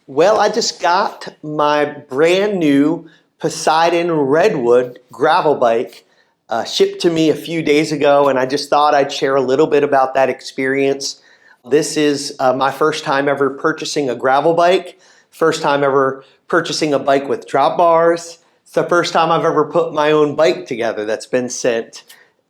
Well, I just got my brand new Poseidon Redwood gravel bike shipped to me a few days ago, and I just thought I'd share a little bit about that experience. This is my first time ever purchasing a gravel bike, first time ever purchasing a bike with drop bars. It's the first time I've ever put my own bike together that's been sent.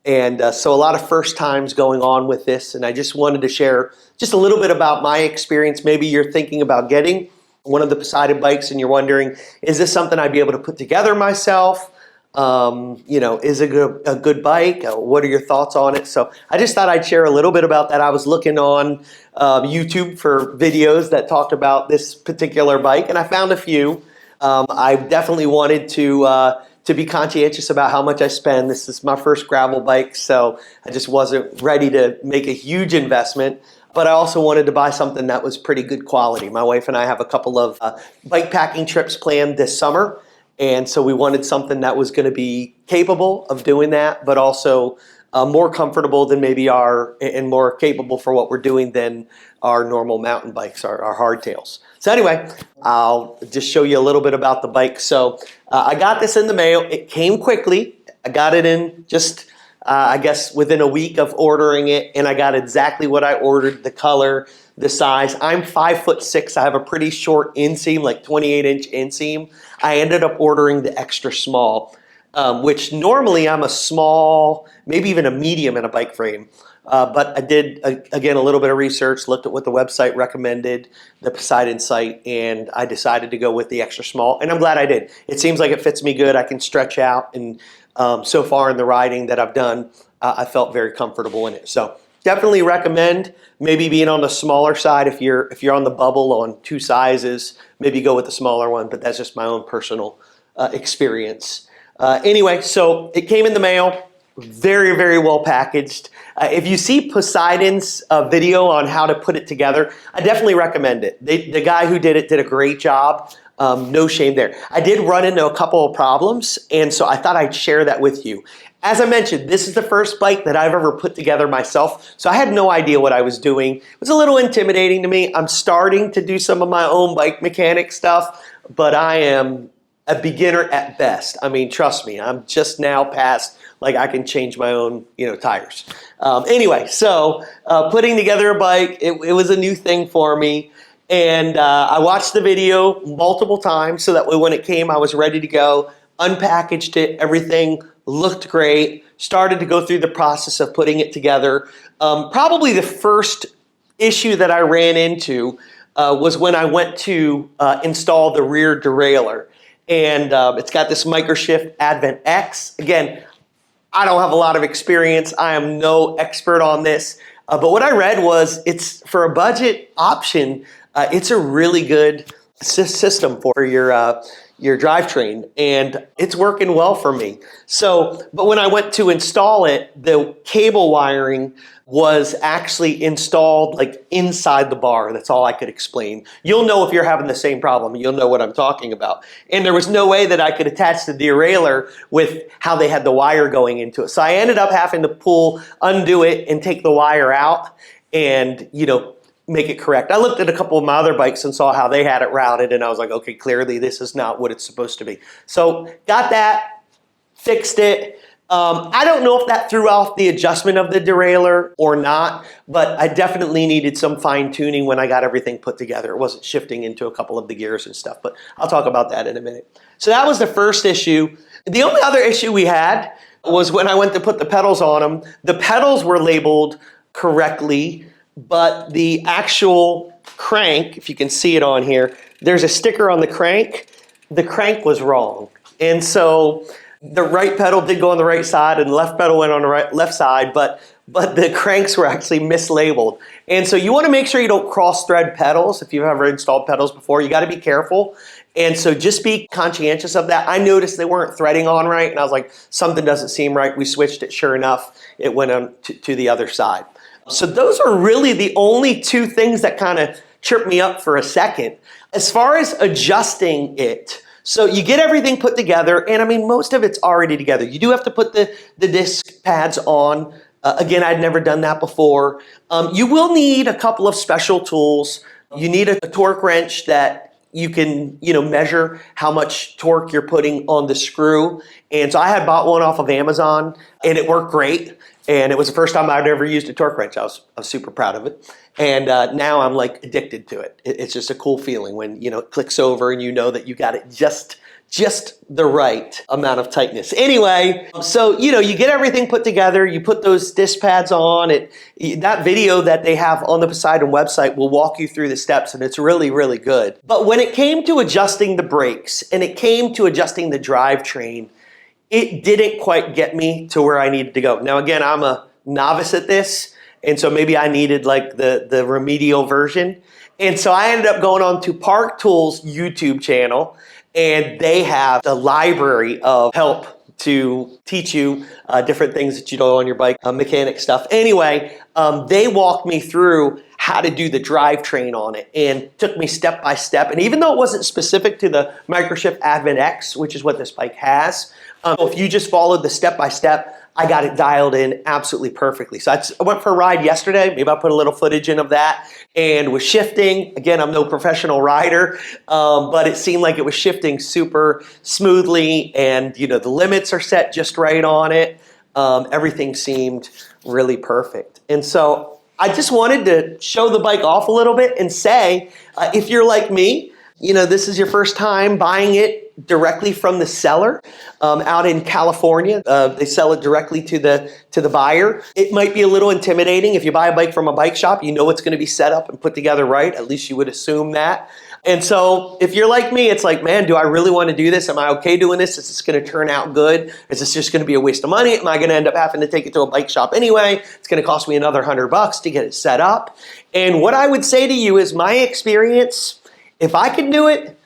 And so a lot of first times going on with this, and I just wanted to share just a little bit about my experience. Maybe you're thinking about getting one of the Poseidon bikes and you're wondering, is this something I'd be able to put together myself? Is it a good bike? What are your thoughts on it? So I just thought I'd share a little bit about that. I was looking on YouTube for videos that talked about this particular bike, and I found a few. I definitely wanted to be conscientious about how much I spend. This is my first gravel bike, so I just wasn't ready to make a huge investment. But I also wanted to buy something that was pretty good quality. My wife and I have a couple of bike packing trips planned this summer, and so we wanted something that was going to be capable of doing that, but also more comfortable than and more capable for what we're doing than our normal mountain bikes, our hardtails. So anyway, I'll just show you a little bit about the bike. So I got this in the mail. It came quickly. I got it in just I guess within a week of ordering it, and I got exactly what I ordered, the color, the size. I'm 5'6". I have a pretty short inseam, like 28-inch inseam. I ended up ordering the extra small, which normally I'm a small, maybe even a medium in a bike frame. But I did, again, a little bit of research, looked at what the website recommended, the Poseidon site, and I decided to go with the extra small, and I'm glad I did. It seems like it fits me good. I can stretch out, and so far in the riding that I've done, I felt very comfortable in it. So definitely recommend maybe being on the smaller side if you're on the bubble on two sizes, maybe go with the smaller one, but that's just my own personal experience. Anyway, so it came in the mail, very, very well packaged. If you see Poseidon's video on how to put it together, I definitely recommend it. The guy who did it did a great job. No shame there. I did run into a couple of problems, and so I thought I'd share that with you. As I mentioned, this is the first bike that I've ever put together myself, so I had no idea what I was doing. It was a little intimidating to me. I'm starting to do some of my own bike mechanic stuff, but I am a beginner at best. I mean, trust me, I'm just now past, like, I can change my own, tires. Anyway, so putting together a bike, it was a new thing for me. And I watched the video multiple times so that way when it came, I was ready to go, unpackaged it, everything looked great, started to go through the process of putting it together. Probably the first issue that I ran into was when I went to install the rear derailleur. And it's got this Microshift Advent X. Again, I don't have a lot of experience. I am no expert on this. But what I read was it's for a budget option. It's a really good system for your drivetrain, and it's working well for me. So, but when I went to install it, the cable wiring was actually installed like inside the bar. That's all I could explain. You'll know if you're having the same problem. You'll know what I'm talking about. And there was no way that I could attach the derailleur with how they had the wire going into it. So I ended up having to undo it and take the wire out and, make it correct. I looked at a couple of my other bikes and saw how they had it routed, and I was like, okay, clearly this is not what it's supposed to be. So got that, fixed it. I don't know if that threw off the adjustment of the derailleur or not, but I definitely needed some fine tuning when I got everything put together. It wasn't shifting into a couple of the gears and stuff, but I'll talk about that in a minute. So that was the first issue. The only other issue we had was when I went to put the pedals on them. The pedals were labeled correctly, but the actual crank, if you can see it on here, there's a sticker on the crank. The crank was wrong. And so the right pedal did go on the right side and the left pedal went on the left side, but the cranks were actually mislabeled. And so you want to make sure you don't cross-thread pedals. If you've ever installed pedals before, you got to be careful. And so just be conscientious of that. I noticed they weren't threading on right, and I was like, something doesn't seem right. We switched it. Sure enough, it went on to the other side. So those are really the only two things that kind of tripped me up for a second. As far as adjusting it, so you get everything put together, and I mean, most of it's already together. You do have to put the disc pads on. Again, I'd never done that before. You will need a couple of special tools. You need a torque wrench that you can, measure how much torque you're putting on the screw. And so I had bought one off of Amazon, and it worked great. And it was the first time I'd ever used a torque wrench. I was super proud of it. And now I'm like addicted to it. It's just a cool feeling when, it clicks over and you know that you got it just the right amount of tightness. Anyway, so, you get everything put together. You put those disc pads on it. That video that they have on the Poseidon website will walk you through the steps, and it's really, really good. But when it came to adjusting the brakes and it came to adjusting the drivetrain, it didn't quite get me to where I needed to go. Now, again, I'm a novice at this, and so maybe I needed like the remedial version. And so I ended up going on to Park Tools YouTube channel, and they have a library of help to teach you different things that you do on your bike, mechanic stuff. Anyway, they walked me through how to do the drivetrain on it and took me step by step. And even though it wasn't specific to the Microshift Advent X, which is what this bike has, if you just followed the step by step, I got it dialed in absolutely perfectly. So I went for a ride yesterday. Maybe I'll put a little footage in of that. And was shifting. Again, I'm no professional rider, but it seemed like it was shifting super smoothly. And, the limits are set just right on it. Everything seemed really perfect. And so I just wanted to show the bike off a little bit and say, if you're like me, this is your first time buying it directly from the seller out in California. They sell it directly to the buyer. It might be a little intimidating. If you buy a bike from a bike shop, you know it's going to be set up and put together right. At least you would assume that. And so if you're like me, it's like, man, do I really want to do this? Am I okay doing this? Is this going to turn out good? Is this just going to be a waste of money? Am I going to end up having to take it to a bike shop anyway? It's going to cost me another $100 to get it set up. And what I would say to you is my experience, if I could do it,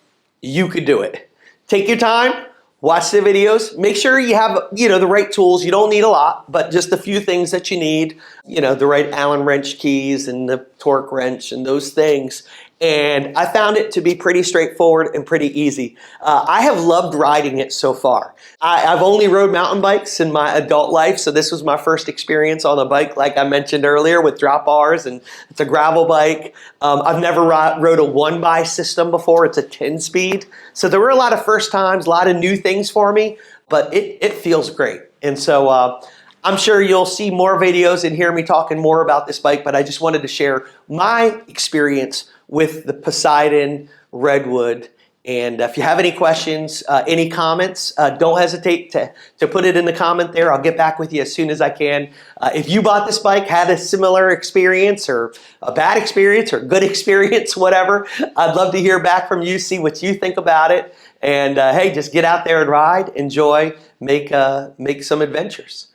you could do it. Take your time, watch the videos, make sure you have, the right tools. You don't need a lot, but just a few things that you need, the right Allen wrench keys and the torque wrench and those things. And I found it to be pretty straightforward and pretty easy. I have loved riding it so far. I've only rode mountain bikes in my adult life, so this was my first experience on a bike, like I mentioned earlier, with drop bars, and it's a gravel bike. I've never rode a 1x system before. It's a 10-speed. So there were a lot of first times, a lot of new things for me, but it feels great. And so I'm sure you'll see more videos and hear me talking more about this bike, but I just wanted to share my experience with the Poseidon Redwood. And if you have any questions, any comments, don't hesitate to put it in the comment there. I'll get back with you as soon as I can. If you bought this bike, had a similar experience or a bad experience or good experience, whatever, I'd love to hear back from you, see what you think about it. And hey, just get out there and ride, enjoy, make some adventures.